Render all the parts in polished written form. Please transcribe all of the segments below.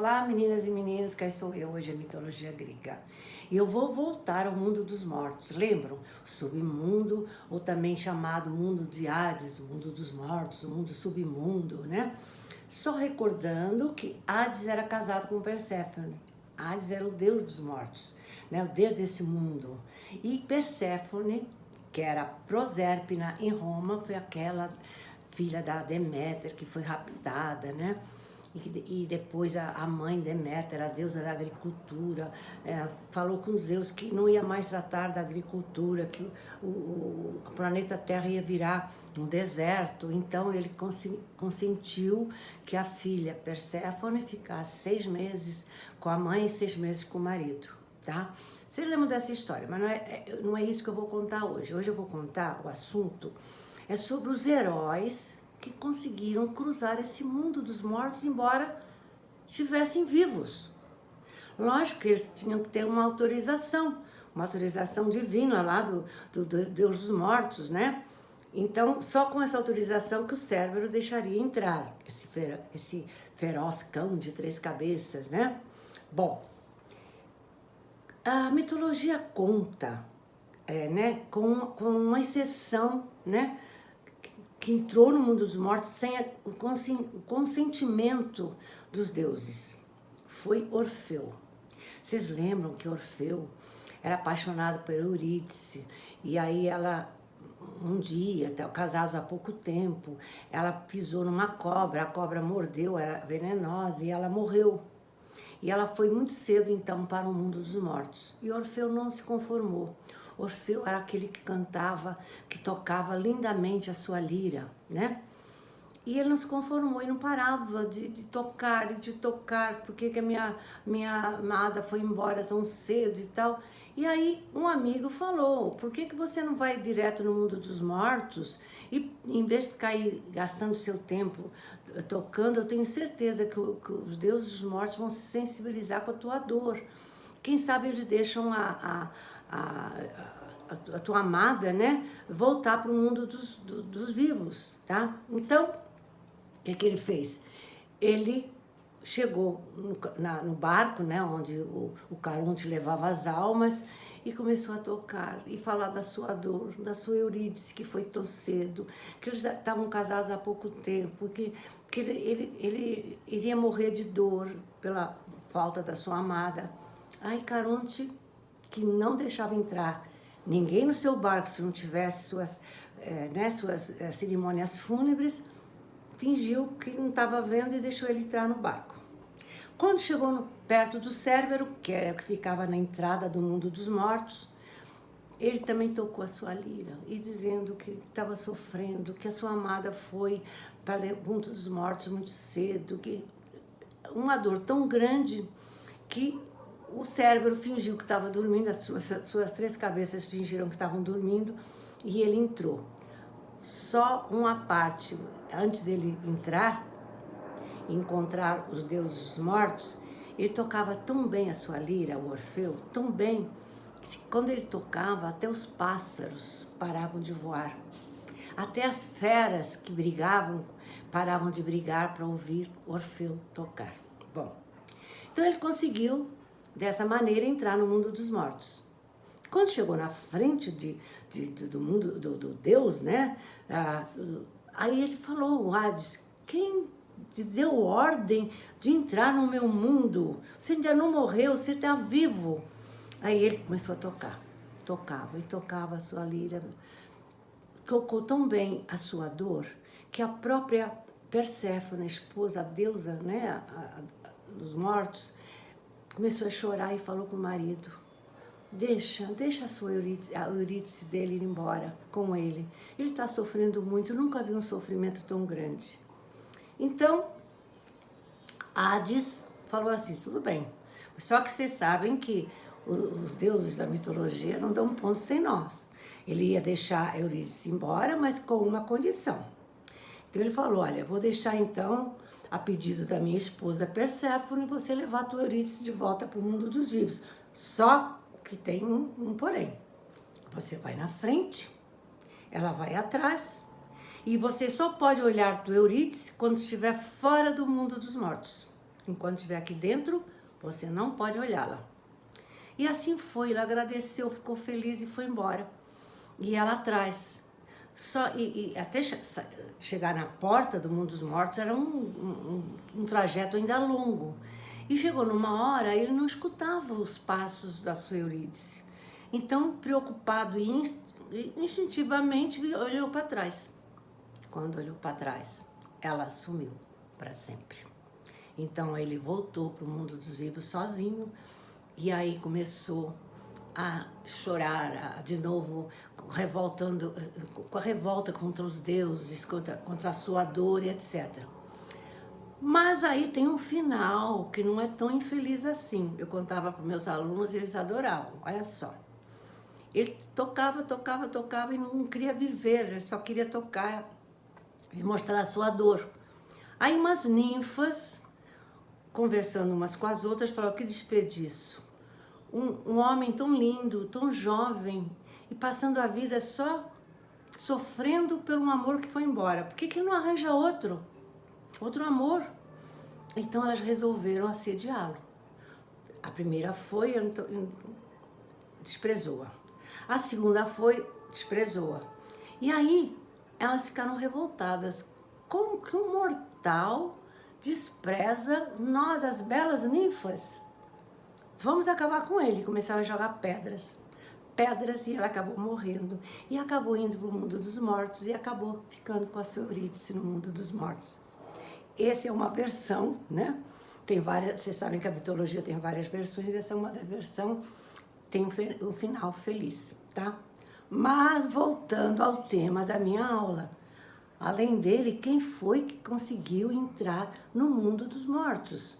Olá, meninas e meninos, cá estou eu, hoje é mitologia grega. E eu vou voltar ao mundo dos mortos, lembram? O submundo, ou também chamado mundo de Hades, o mundo dos mortos, o mundo submundo, né? Só recordando que Hades era casado com Perséfone. Hades era o deus dos mortos, né? O deus desse mundo. E Perséfone, que era Prosérpina em Roma, foi aquela filha da Deméter que foi raptada, né? E depois a mãe Deméter, a deusa da agricultura, falou com Zeus que não ia mais tratar da agricultura, que o planeta Terra ia virar um deserto. Então ele consentiu que a filha Perséfone ficasse 6 meses com a mãe e 6 meses com o marido, tá? Vocês lembram dessa história, mas não é isso que eu vou contar hoje. Hoje eu vou contar, o assunto é sobre os heróis que conseguiram cruzar esse mundo dos mortos, embora estivessem vivos. Lógico que eles tinham que ter uma autorização divina lá do Deus dos mortos, né? Então, só com essa autorização que o Cérbero deixaria entrar, esse feroz cão de 3 cabeças, né? Bom, a mitologia conta, né, com uma exceção, né, que entrou no mundo dos mortos sem o consentimento dos deuses. Foi Orfeu. Vocês lembram que Orfeu era apaixonado por Eurídice, e aí ela, um dia, casados há pouco tempo, ela pisou numa cobra, a cobra mordeu, era venenosa, e ela morreu. E ela foi muito cedo, então, para o mundo dos mortos. E Orfeu não se conformou. Orfeu era aquele que cantava, que tocava lindamente a sua lira, né? E ele não se conformou e não parava de tocar, porque que a minha amada foi embora tão cedo e tal. E aí um amigo falou, por que você não vai direto no mundo dos mortos e em vez de ficar aí gastando seu tempo tocando, eu tenho certeza que os deuses dos mortos vão se sensibilizar com a tua dor. Quem sabe eles deixam a tua amada, né, voltar para o mundo dos vivos, tá? Então, o que ele fez? Ele chegou no barco, né, onde o Caronte levava as almas, e começou a tocar e falar da sua dor, da sua Eurídice, que foi tão cedo, que eles já estavam casados há pouco tempo, que ele iria morrer de dor pela falta da sua amada. Aí Caronte, que não deixava entrar ninguém no seu barco se não tivesse suas cerimônias fúnebres, fingiu que não estava vendo e deixou ele entrar no barco. Quando chegou perto do Cérbero, que era o que ficava na entrada do mundo dos mortos, ele também tocou a sua lira, e dizendo que estava sofrendo, que a sua amada foi para o mundo dos mortos muito cedo, que uma dor tão grande que o Cérbero fingiu que estava dormindo, as suas 3 cabeças fingiram que estavam dormindo, e ele entrou. Só uma parte, antes dele entrar e encontrar os deuses dos mortos, ele tocava tão bem a sua lira, o Orfeu, tão bem, que quando ele tocava, até os pássaros paravam de voar. Até as feras que brigavam, paravam de brigar para ouvir Orfeu tocar. Bom, então ele conseguiu dessa maneira entrar no mundo dos mortos. Quando chegou na frente do mundo do Deus, né? Aí ele falou, Hades, quem te deu ordem de entrar no meu mundo? Você ainda não morreu, você está vivo. Aí ele começou a tocar, tocava a sua lira, tocou tão bem a sua dor que a própria Perséfone, a esposa, a deusa, né, dos mortos, começou a chorar e falou com o marido, deixa a Eurídice dele ir embora com ele. Ele está sofrendo muito, eu nunca vi um sofrimento tão grande. Então, Hades falou assim, tudo bem, só que vocês sabem que os deuses da mitologia não dão ponto sem nós. Ele ia deixar a Eurídice embora, mas com uma condição. Então ele falou, olha, vou deixar então, a pedido da minha esposa Perséfone, você levar a tua Eurídice de volta para o mundo dos vivos. Só que tem um porém. Você vai na frente, ela vai atrás, e você só pode olhar tua Eurídice quando estiver fora do mundo dos mortos. Enquanto estiver aqui dentro, você não pode olhá-la. E assim foi, ele agradeceu, ficou feliz e foi embora. E ela atrás. Até chegar na porta do mundo dos mortos era um trajeto ainda longo. E chegou numa hora, ele não escutava os passos da sua Eurídice. Então, preocupado e instintivamente, olhou para trás. Quando olhou para trás, ela sumiu para sempre. Então, ele voltou para o mundo dos vivos sozinho. E aí começou a chorar, de novo, com a revolta contra os deuses, contra a sua dor e etc. Mas aí tem um final que não é tão infeliz assim. Eu contava para meus alunos e eles adoravam. Olha só. Ele tocava e não queria viver, ele só queria tocar e mostrar a sua dor. Aí umas ninfas, conversando umas com as outras, falaram: que desperdício. Um homem tão lindo, tão jovem, e passando a vida só sofrendo por um amor que foi embora. Por que não arranja outro amor? Então elas resolveram assediá-lo. A primeira foi, desprezou-a. A segunda foi, desprezou-a. E aí elas ficaram revoltadas. Como que um mortal despreza nós, as belas ninfas? Vamos acabar com ele. Começaram a jogar pedras, e ela acabou morrendo. E acabou indo para o mundo dos mortos e acabou ficando com a sua Eurídice no mundo dos mortos. Essa é uma versão, né? Tem várias, vocês sabem que a mitologia tem várias versões, essa é uma da versão, tem um final feliz, tá? Mas voltando ao tema da minha aula, além dele, quem foi que conseguiu entrar no mundo dos mortos,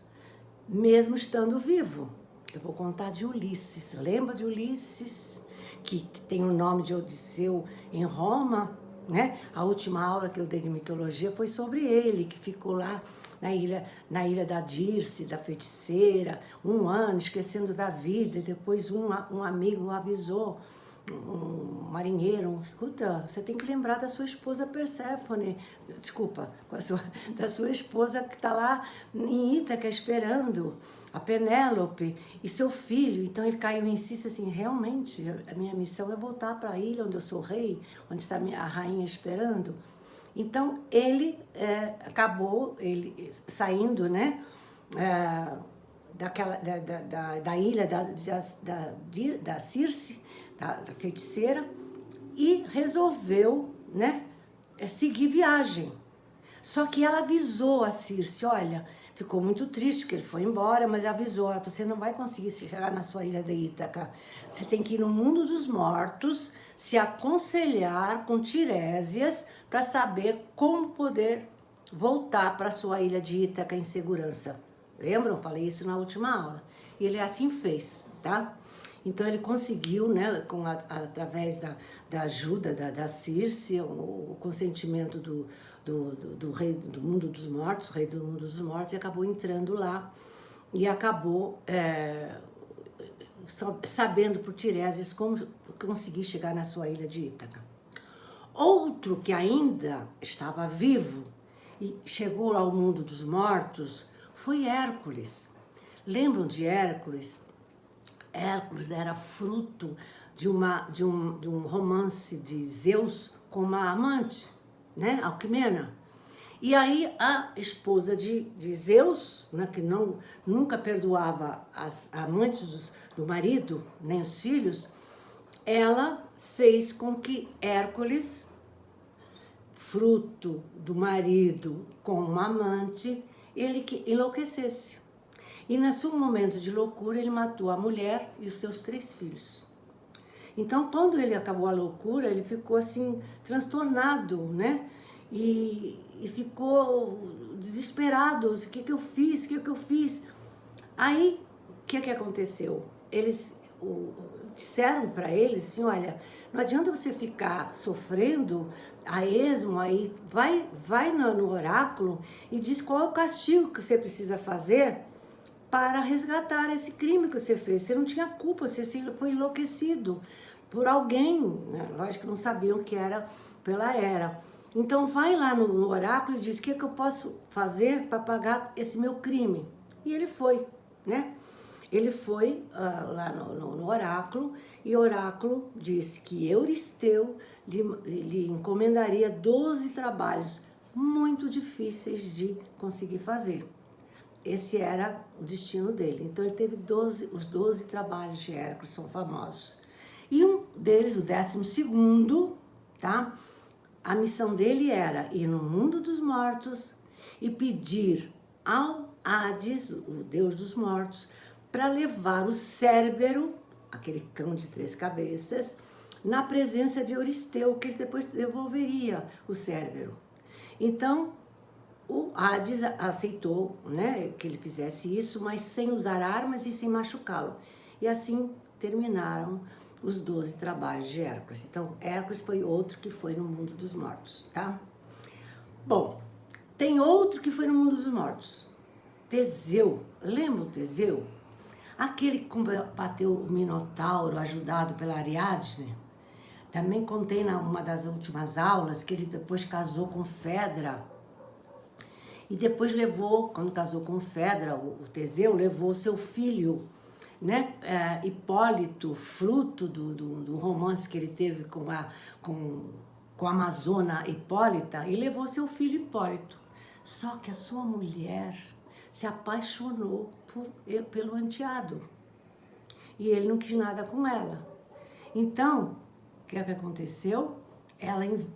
mesmo estando vivo? Eu vou contar de Ulisses. Lembra de Ulisses, que tem o nome de Odisseu em Roma, né? A última aula que eu dei de mitologia foi sobre ele, que ficou lá na ilha da Dirce, da feiticeira, 1 ano, esquecendo da vida, e depois um amigo o avisou, um marinheiro: escuta, você tem que lembrar da sua esposa Perséfone, desculpa, da sua esposa que está lá em Ítaca esperando, a Penélope, e seu filho. Então ele caiu em si assim: realmente, a minha missão é voltar para a ilha onde eu sou rei, onde está a rainha esperando. Então ele acabou saindo, né, da ilha da Circe, da feiticeira, e resolveu, né, seguir viagem. Só que ela avisou a Circe: olha, ficou muito triste porque ele foi embora, mas avisou: você não vai conseguir chegar na sua ilha de Ítaca, você tem que ir no mundo dos mortos, se aconselhar com Tiresias para saber como poder voltar para a sua ilha de Ítaca em segurança. Lembram? Falei isso na última aula. E ele assim fez, tá? Então ele conseguiu, né, através da ajuda da Circe, o consentimento do rei do mundo dos mortos, o rei do mundo dos mortos, e acabou entrando lá e acabou sabendo por Tiresias como conseguir chegar na sua ilha de Ítaca. Outro que ainda estava vivo e chegou ao mundo dos mortos foi Hércules. Lembram de Hércules? Hércules era fruto de um romance de Zeus com uma amante, né, Alquimena. E aí a esposa de Zeus, né, que nunca perdoava as amantes do marido, nem os filhos, ela fez com que Hércules, fruto do marido com uma amante, ele que enlouquecesse. E nesse momento de loucura, ele matou a mulher e os seus 3 filhos. Então, quando ele acabou a loucura, ele ficou assim, transtornado, né? E ficou desesperado: o que eu fiz, o que eu fiz? Aí, o que aconteceu? Eles disseram para ele assim: olha, não adianta você ficar sofrendo a esmo, aí vai no oráculo e diz qual é o castigo que você precisa fazer para resgatar esse crime que você fez. Você não tinha culpa, você foi enlouquecido por alguém, né? Lógico que não sabiam que era pela Hera. Então vai lá no oráculo e diz: o que eu posso fazer para pagar esse meu crime? E ele foi, né? Ele foi lá no oráculo, e o oráculo disse que Euristeu lhe encomendaria 12 trabalhos muito difíceis de conseguir fazer. Esse era o destino dele. Então ele teve os 12 trabalhos de Hércules, são famosos. E um deles, o 12º, tá? A missão dele era ir no mundo dos mortos e pedir ao Hades, o deus dos mortos, para levar o Cérbero, aquele cão de 3 cabeças, na presença de Euristeu, que ele depois devolveria o Cérbero. Então, o Hades aceitou, né, que ele fizesse isso, mas sem usar armas e sem machucá-lo. E assim terminaram os 12 trabalhos de Hércules. Então, Hércules foi outro que foi no mundo dos mortos, tá? Bom, tem outro que foi no mundo dos mortos. Teseu. Lembra o Teseu? Aquele que combateu o Minotauro, ajudado pela Ariadne. Também contei numa das últimas aulas que ele depois casou com Fedra. E depois levou, quando casou com Fedra, o Teseu levou seu filho, né, Hipólito, fruto do romance que ele teve com a amazona Hipólita, e levou seu filho Hipólito. Só que a sua mulher se apaixonou pelo Antiado, e ele não quis nada com ela. Então, o que aconteceu?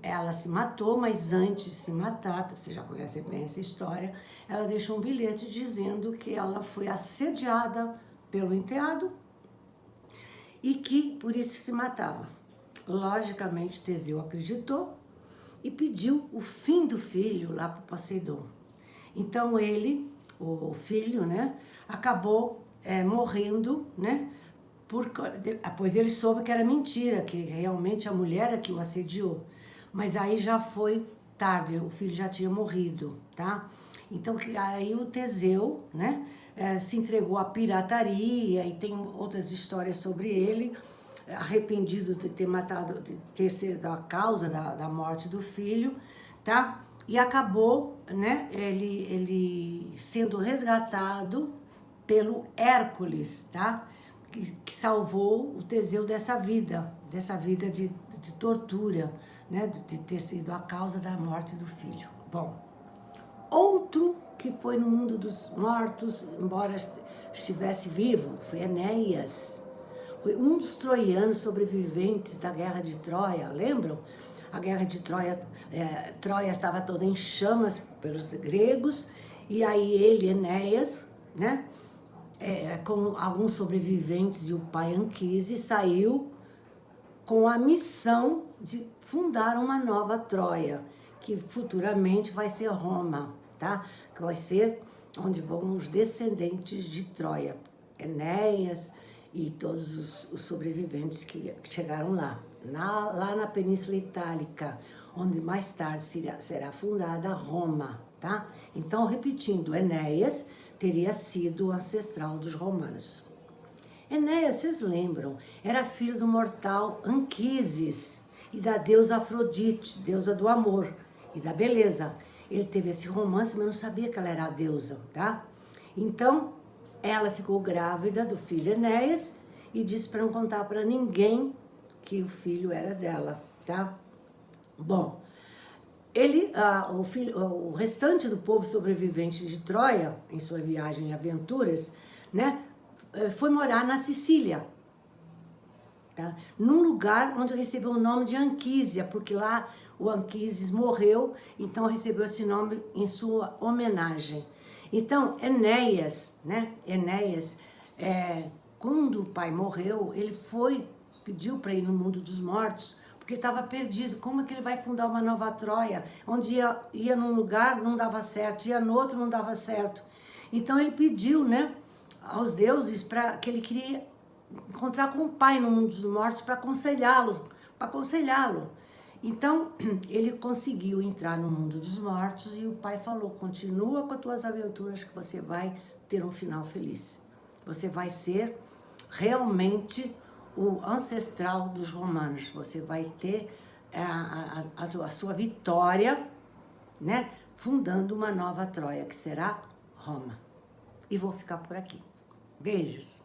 Ela se matou, mas antes de se matar, você já conhece bem essa história, ela deixou um bilhete dizendo que ela foi assediada pelo enteado e que por isso se matava. Logicamente, Teseu acreditou e pediu o fim do filho lá para Poseidon. Então ele, o filho, né, acabou morrendo, né? Pois ele soube que era mentira, que realmente a mulher é que o assediou. Mas aí já foi tarde, o filho já tinha morrido, tá? Então aí o Teseu, né, se entregou à pirataria, e tem outras histórias sobre ele, arrependido de ter matado, de ter sido a causa da morte do filho, tá? E acabou, né, ele sendo resgatado pelo Hércules, tá? Que salvou o Teseu dessa vida de tortura, né, de ter sido a causa da morte do filho. Bom, outro que foi no mundo dos mortos, embora estivesse vivo, foi Enéas. Foi um dos troianos sobreviventes da Guerra de Troia, lembram? A Guerra de Troia, Troia estava toda em chamas pelos gregos, e aí ele, Enéas, né, com alguns sobreviventes e o pai Anquise, saiu com a missão de fundar uma nova Troia, que futuramente vai ser Roma, tá? Que vai ser onde vão os descendentes de Troia, Enéas e todos os sobreviventes que chegaram lá na Península Itálica, onde mais tarde será fundada Roma, tá? Então, repetindo, Enéas teria sido o ancestral dos romanos. Enéas, vocês lembram, era filho do mortal Anquises e da deusa Afrodite, deusa do amor e da beleza. Ele teve esse romance, mas não sabia que ela era a deusa, tá? Então, ela ficou grávida do filho Enéas e disse para não contar para ninguém que o filho era dela, tá? Bom, o restante do povo sobrevivente de Troia, em sua viagem e aventuras, né, foi morar na Sicília, tá? Num lugar onde recebeu o nome de Anquísia, porque lá o Anquises morreu, então recebeu esse nome em sua homenagem. Então, Enéas, né, quando o pai morreu, ele pediu para ir no mundo dos mortos, porque estava perdido. Como é que ele vai fundar uma nova Troia? Onde ia num lugar, não dava certo, ia no outro, não dava certo. Então ele pediu, né, aos deuses que ele queria encontrar com o pai no mundo dos mortos para aconselhá-lo. Então ele conseguiu entrar no mundo dos mortos e o pai falou: continua com as tuas aventuras que você vai ter um final feliz. Você vai ser realmente o ancestral dos romanos. Você vai ter a sua vitória, né, fundando uma nova Troia, que será Roma. e vou ficar por aqui. Beijos!